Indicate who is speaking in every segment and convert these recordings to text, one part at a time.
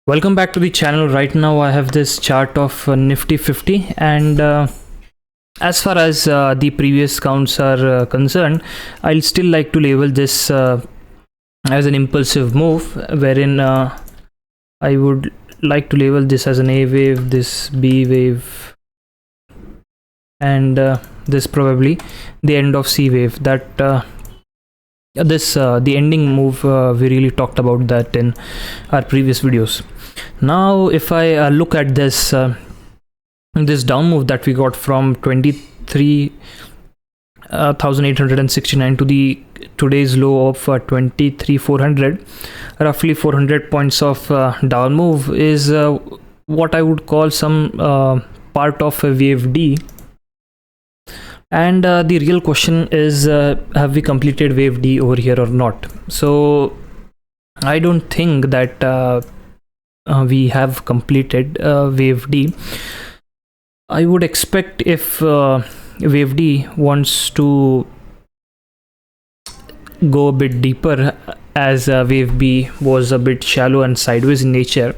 Speaker 1: Welcome back to the channel. Right now I have this chart of Nifty 50, and as far as the previous counts are concerned, I'll still like to label this as an impulsive move, wherein I would like to label this as an A wave, this B wave, and this probably the end of C wave. That the ending move, we really talked about that in our previous videos. Now if I look at this down move that we got from 23,869 to the today's low of 23,400, roughly 400 points of down move is what I would call some part of a wave D. And the real question is, have we completed wave D over here or not? So I don't think that we have completed wave D. I would expect if wave D wants to go a bit deeper, as wave B was a bit shallow and sideways in nature,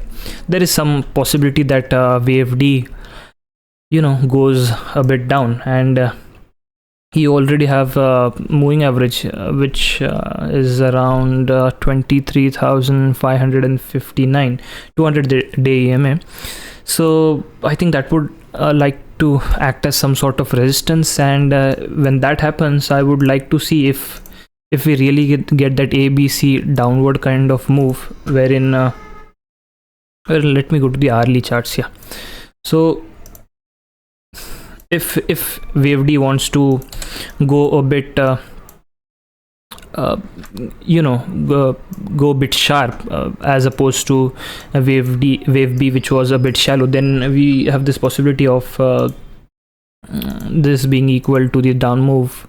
Speaker 1: there is some possibility that wave D goes a bit down, and you already have moving average which is around 23,559 200-day EMA. So I think that would like to act as some sort of resistance, and when that happens, I would like to see if we really get that ABC downward kind of move, wherein well, let me go to the hourly charts here. So if wave D wants to go a bit go a bit sharp, as opposed to wave B, which was a bit shallow, then we have this possibility of this being equal to the down move.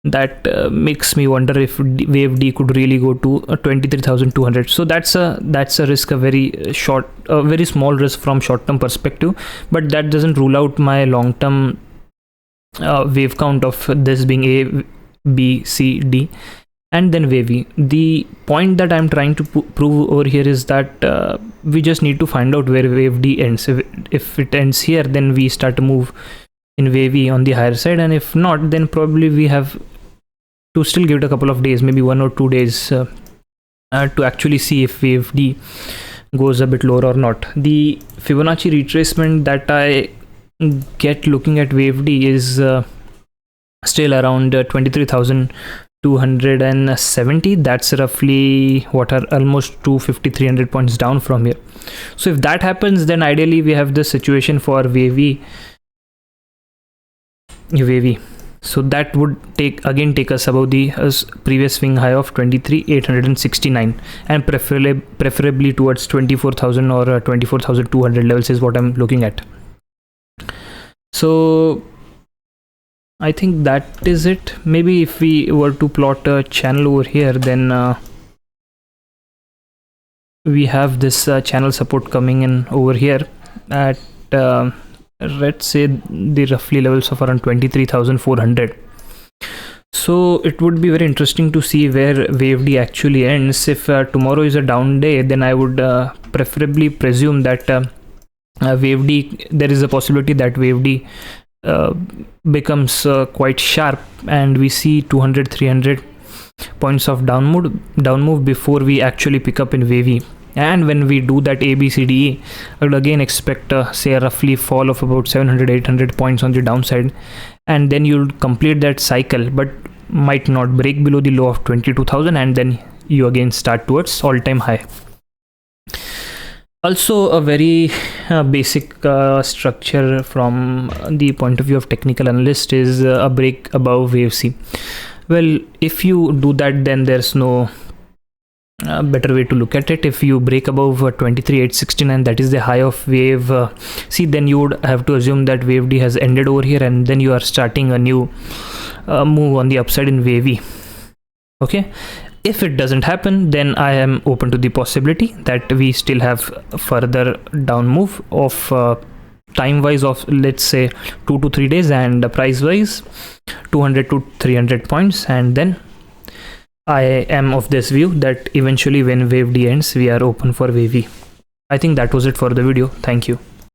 Speaker 1: That makes me wonder if wave D could really go to 23,200. So that's a risk, a very small risk from short-term perspective, but that doesn't rule out my long-term wave count of this being A, B, C, D, and then wave E. The point that I'm trying to prove over here is that we just need to find out where wave D ends. If it ends here, then we start to move in wave E on the higher side, and if not, then probably we have to still give it a couple of days, maybe 1 or 2 days, to actually see if wave D goes a bit lower or not. The Fibonacci retracement that I get looking at wave D is still around 23,270. That's roughly what are almost 250-300 points down from here. So if that happens, then ideally we have the situation for wave E. So that would take us above the previous swing high of 23,869, and preferably towards 24,000 or 24,200 levels is what I'm looking at. So I think that is it. Maybe if we were to plot a channel over here, then we have this channel support coming in over here at let's say the roughly levels of around 23,400. So it would be very interesting to see where wave D actually ends. If tomorrow is a down day, then I would preferably presume that wave D, there is a possibility that wave D becomes quite sharp, and we see 200-300 points of down move before we actually pick up in wave E. And when we do that ABCDE, I would again expect say a roughly fall of about 700-800 points on the downside, and then you'll complete that cycle, but might not break below the low of 22,000, and then you again start towards all-time high. Also, a very basic structure from the point of view of technical analyst is a break above wave C. Well, if you do that, then there's no better way to look at it. If you break above 23,869, that is the high of wave C, then you would have to assume that wave D has ended over here, and then you are starting a new move on the upside in wave E. Okay, if it doesn't happen, then I am open to the possibility that we still have further down move of time wise of, let's say, 2 to 3 days, and price wise 200 to 300 points, and then I am of this view that eventually when wave D ends, we are open for wave E. I think that was it for the video. Thank you.